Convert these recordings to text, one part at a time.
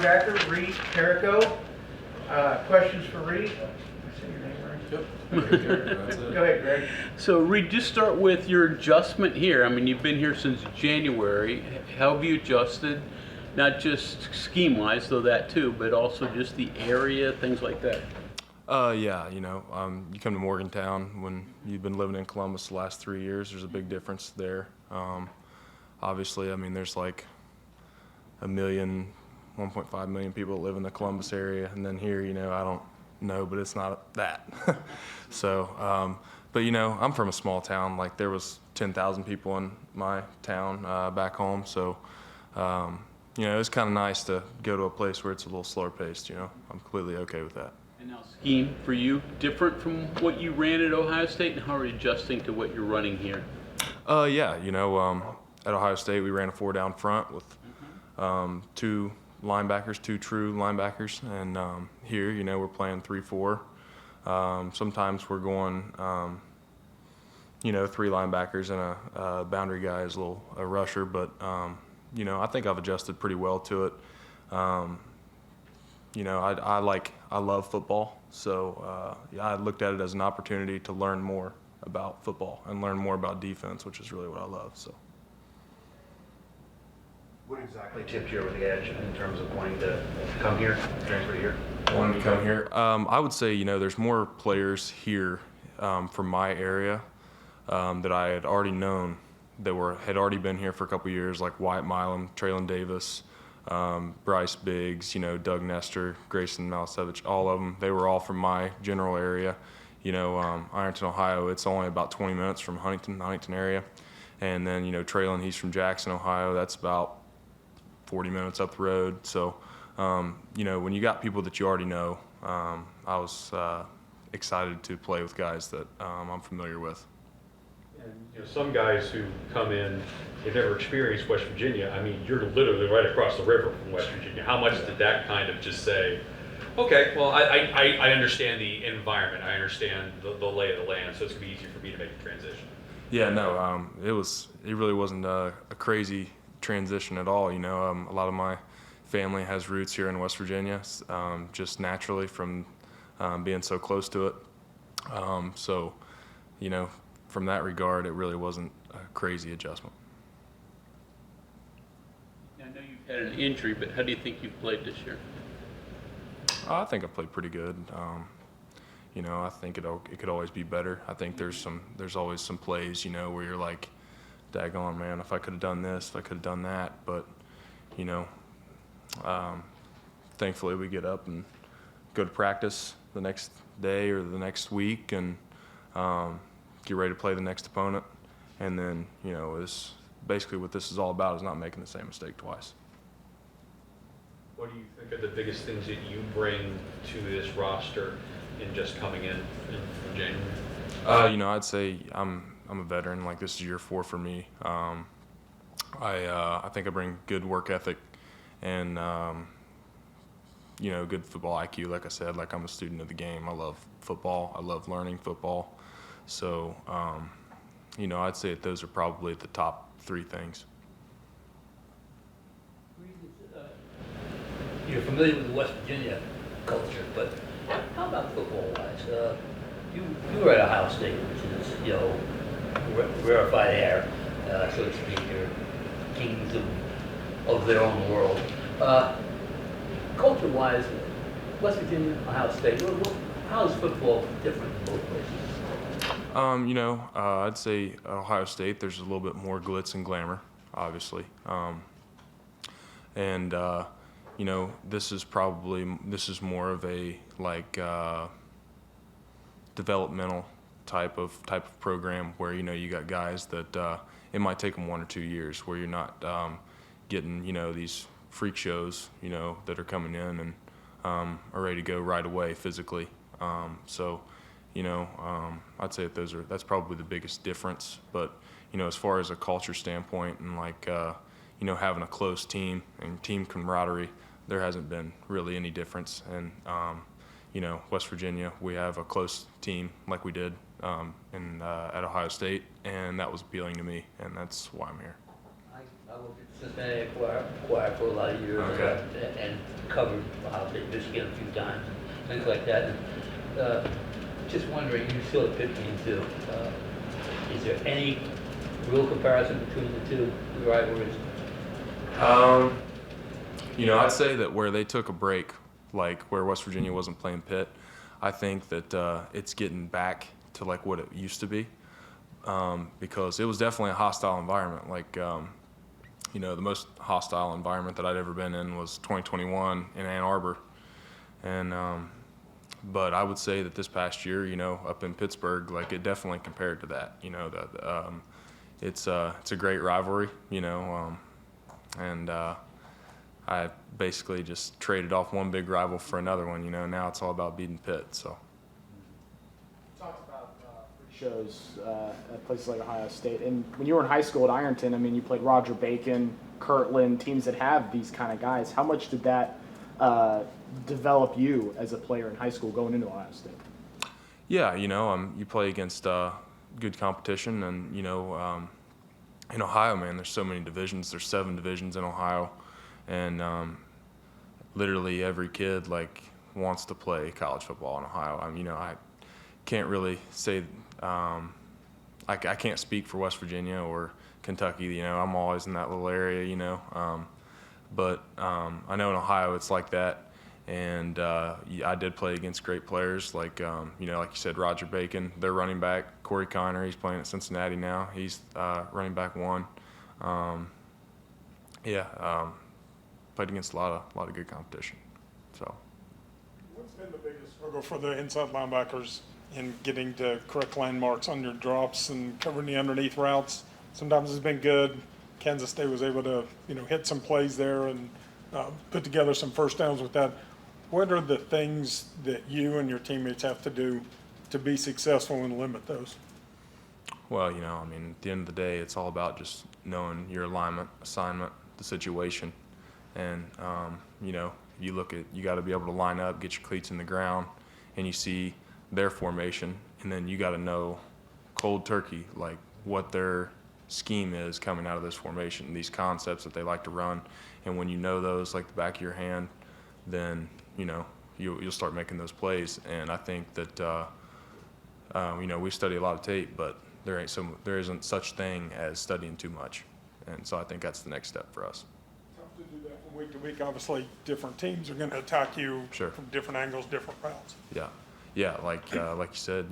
Linebacker Reid Carrico. Questions for Reid? Am I saying your name right? Yep. Go ahead, Greg. So Reid, just start with your adjustment here. I mean, you've been here since January. How have you adjusted? Not just scheme-wise, though that too, but also just the area, things like that. Yeah, you come to Morgantown when you've been living in Columbus the last 3 years. There's a big difference there. Obviously, I mean, there's like 1.5 million people that live in the Columbus area, and then here, I don't know, but it's not that. So, but I'm from a small town. Like there was 10,000 people in my town back home, so it's kind of nice to go to a place where it's a little slower paced. I'm completely okay with that. And now scheme for you, different from what you ran at Ohio State, and how are you adjusting to what you're running here? Yeah, at Ohio State we ran a 4-down front with two linebackers, two true linebackers, and here, we're playing 3-4. Sometimes we're going, 3 linebackers and a boundary guy is a rusher, but I think I've adjusted pretty well to it. I love football, so I looked at it as an opportunity to learn more about football and learn more about defense, which is really what I love. So. What exactly tipped you over the edge in terms of wanting to come here, transfer here? Wanting to come here? I would say, there's more players here from my area that I had already known that had already been here for a couple years, like Wyatt Milam, Traylon Davis, Bryce Biggs, Doug Nestor, Grayson Malasevich, all of them. They were all from my general area. Ironton, Ohio, it's only about 20 minutes from Huntington area. And then, Traylon, he's from Jackson, Ohio. That's about 40 minutes up the road. So, when you got people that you already know, I was excited to play with guys that I'm familiar with. And some guys who come in, they've never experienced West Virginia. I mean, you're literally right across the river from West Virginia. How much did that kind of just say, okay, well, I understand the environment, I understand the lay of the land, so it's gonna be easier for me to make the transition? Yeah, no, it really wasn't a crazy transition at all. A lot of my family has roots here in West Virginia, just naturally from being so close to it. So, from that regard, it really wasn't a crazy adjustment. I know you've had an injury, but how do you think you've played this year? I think I played pretty good. I think it could always be better. I think there's always some plays, where you're like, daggone, man, if I could have done this, if I could have done that. But, thankfully we get up and go to practice the next day or the next week and get ready to play the next opponent. And then, it's basically what this is all about, is not making the same mistake twice. What do you think are the biggest things that you bring to this roster in just coming in January? I'd say I'm a veteran. Like, this is year 4 for me. I think I bring good work ethic and good football IQ. Like I said, like I'm a student of the game. I love football. I love learning football. So, I'd say that those are probably the top 3 things. You're familiar with the West Virginia culture, but how about football-wise? You were at Ohio State, which is, rarefied air, so to speak. You're kings of their own world. Culture-wise, West Virginia, Ohio State, how is football different in both places? I'd say Ohio State, there's a little bit more glitz and glamour, obviously. This is more of a developmental type of program where you got guys that it might take them 1 or 2 years, where you're not getting these freak shows that are coming in and are ready to go right away physically. I'd say that that's probably the biggest difference. But as far as a culture standpoint and having a close team and team camaraderie, there hasn't been really any difference. And West Virginia, we have a close team like we did at Ohio State, and that was appealing to me, and that's why I'm here. I worked at Cincinnati Choir for a lot of years. Okay. And covered Ohio State, Michigan a few times, and things like that. And just wondering, you still at 15 too. Is there any real comparison between the two rivalries? I'd say that where they took a break, like where West Virginia wasn't playing Pitt, I think that it's getting back to like what it used to be, because it was definitely a hostile environment. Like, the most hostile environment that I'd ever been in was 2021 in Ann Arbor, and but I would say that this past year, up in Pittsburgh, like it definitely compared to that. It's a great rivalry, and I basically just traded off one big rival for another one. Now it's all about beating Pitt. So. Talked about free shows at places like Ohio State, and when you were in high school at Ironton, I mean, you played Roger Bacon, Kirtland, teams that have these kind of guys. How much did that develop you as a player in high school going into Ohio State? Yeah, you play against good competition, and in Ohio, man, there's so many divisions. There's 7 divisions in Ohio, and literally every kid wants to play college football in Ohio. I can't really say I can't speak for West Virginia or Kentucky. I'm always in that little area, but I know in Ohio it's like that. And I did play against great players like you said, Roger Bacon, their running back, Corey Kiner. He's playing at Cincinnati now. He's running back 1. Played against a lot of good competition. So. What's been the biggest struggle for the inside linebackers in getting to correct landmarks on your drops and covering the underneath routes? Sometimes it's been good. Kansas State was able to hit some plays there and put together some first downs with that. What are the things that you and your teammates have to do to be successful and limit those? Well, at the end of the day, it's all about just knowing your alignment, assignment, the situation. And, you look at, you got to be able to line up, get your cleats in the ground, and you see their formation. And then you got to know cold turkey, like what their scheme is coming out of this formation, these concepts that they like to run. And when you know those like the back of your hand, then you'll start making those plays. And I think that we study a lot of tape, but there isn't such thing as studying too much. And so I think that's the next step for us. Tough to do that from week to week. Obviously, different teams are going to attack you Sure. from different angles, different routes. Yeah. Like you said,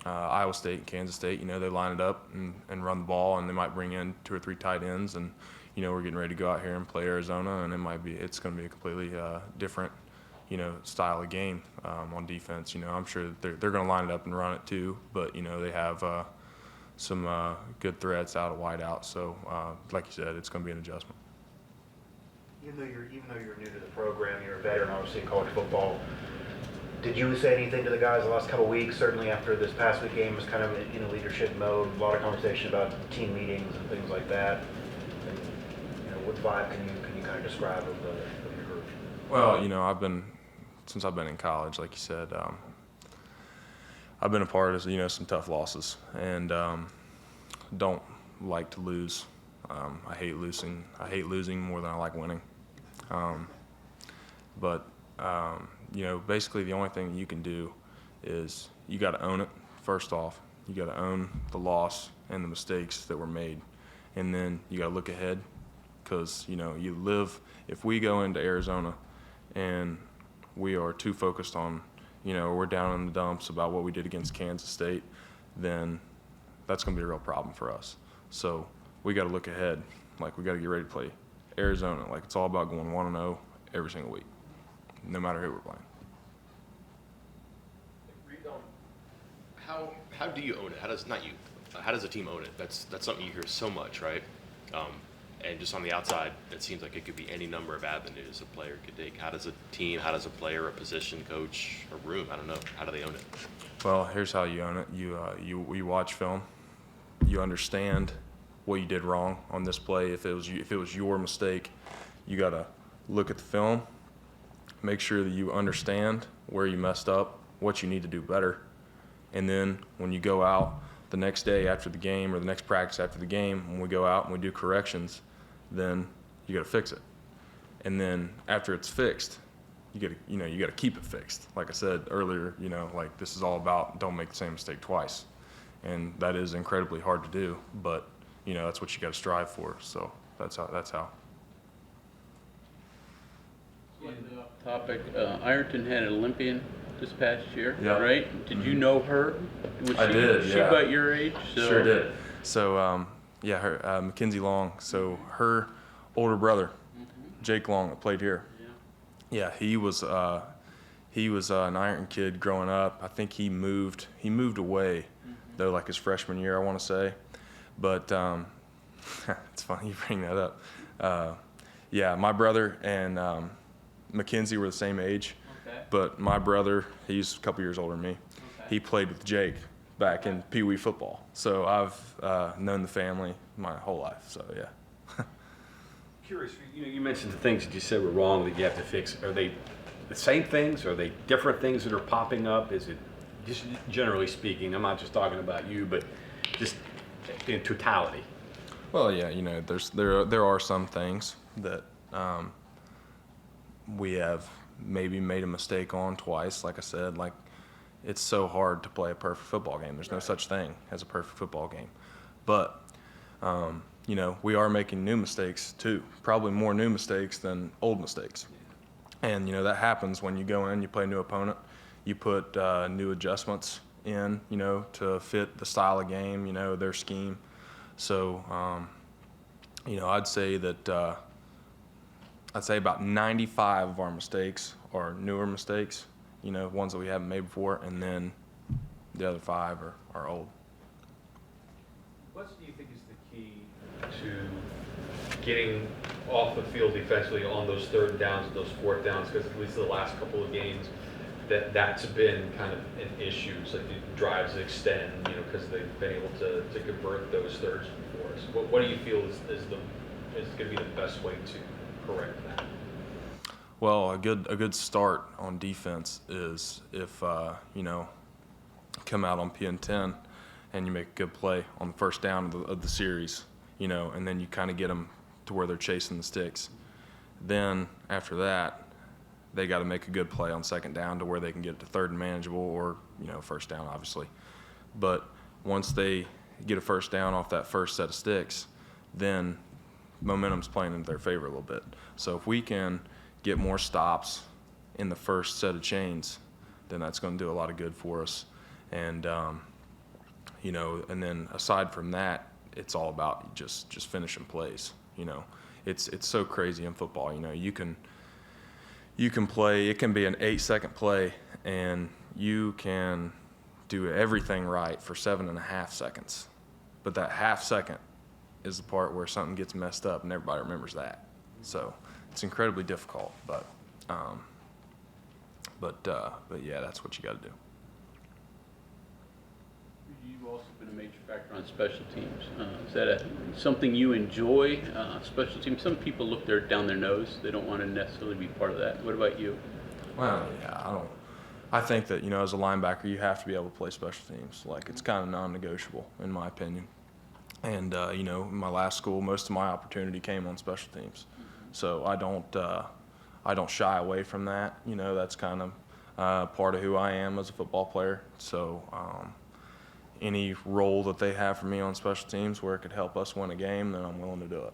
Iowa State and Kansas State, they line it up and run the ball, and they might bring in 2 or 3 tight ends, and we're getting ready to go out here and play Arizona, and it's going to be a completely different, style of game on defense. I'm sure that they're going to line it up and run it too, but they have some good threats out of wide out. So like you said, it's going to be an adjustment. Even though you're new to the program, you're a veteran, obviously, in college football. Did you say anything to the guys the last couple of weeks? Certainly after this past week game was kind of in a leadership mode, a lot of conversation about team meetings and things like that. And, what vibe can you kind of describe of your group? Well, since I've been in college, like you said, I've been a part of some tough losses, and don't like to lose. I hate losing. I hate losing more than I like winning. But basically the only thing you can do is you got to own it. First off, you got to own the loss and the mistakes that were made, and then you got to look ahead, because if we go into Arizona and we are too focused on we're down in the dumps about what we did against Kansas State, then that's going to be a real problem for us. So we got to look ahead. Like, we got to get ready to play Arizona. Like, it's all about going 1-0 every single week, no matter who we're playing. How do you own it? How does a team own it? That's something you hear so much, right? And just on the outside, it seems like it could be any number of avenues a player could take. How does a team, how does a player, a position coach, a room, I don't know, how do they own it? Well, here's how you own it. You watch film. You understand what you did wrong on this play. If it was your mistake, you got to look at the film, make sure that you understand where you messed up, what you need to do better. And then when you go out, the next day after the game or the next practice after the game, when we go out and we do corrections, then you got to fix it. And then after it's fixed, you got to keep it fixed. Like I said earlier, like this is all about don't make the same mistake twice. And that is incredibly hard to do, but that's what you got to strive for. So that's how. Topic, Ironton had an Olympian this past year, Yeah. right? Did you know her? I did, She yeah. about your age? So. Sure did. So, her Mackenzie Long. So her older brother, Jake Long, that played here. Yeah, he was an Ironton kid growing up. I think he moved away though, like his freshman year, I want to say. But it's funny you bring that up. Yeah, my brother and Mackenzie were the same age. Okay. But my brother, he's a couple years older than me. Okay. He played with Jake back in Pee Wee football. So I've known the family my whole life. So yeah. Curious, you mentioned the things that you said were wrong that you have to fix. Are they the same things? Are they different things that are popping up? Is it just generally speaking? I'm not just talking about you, but just in totality. Well, yeah, there are some things that we have maybe made a mistake on twice. Like I said, like it's so hard to play a perfect football game. There's no such thing as a perfect football game, but we are making new mistakes too. Probably more new mistakes than old mistakes, and that happens when you go in, you play a new opponent, you put new adjustments in, to fit the style of game, their scheme. So, I'd say that. I'd say about 95 of our mistakes are newer mistakes, ones that we haven't made before, and then the other 5 are old. What do you think is the key to getting off the field defensively on those third downs and those fourth downs? Because at least the last couple of games, that's been kind of an issue. So the drives extend, because they've been able to convert those thirds and fourths. What do you feel is going to be the best way to correct that? Well, a good start on defense is if come out on PN10 and you make a good play on the first down of the series, and then you kind of get them to where they're chasing the sticks. Then after that, they got to make a good play on second down to where they can get it to third and manageable, or first down obviously. But once they get a first down off that first set of sticks, then momentum's playing in their favor a little bit. So if we can get more stops in the first set of chains, then that's going to do a lot of good for us. And and then aside from that, it's all about just finishing plays. It's so crazy in football. You can play. It can be an 8-second play, and you can do everything right for 7.5 seconds, but that half second is the part where something gets messed up and everybody remembers that. So it's incredibly difficult, but yeah, that's what you got to do. You've also been a major factor on special teams. Is that something you enjoy, special teams? Some people look down their nose. They don't want to necessarily be part of that. What about you? Well, yeah, I think that, as a linebacker, you have to be able to play special teams. Like, it's kind of non-negotiable, in my opinion. And, in my last school, most of my opportunity came on special teams. So I don't shy away from that. That's kind of part of who I am as a football player. So any role that they have for me on special teams where it could help us win a game, then I'm willing to do it.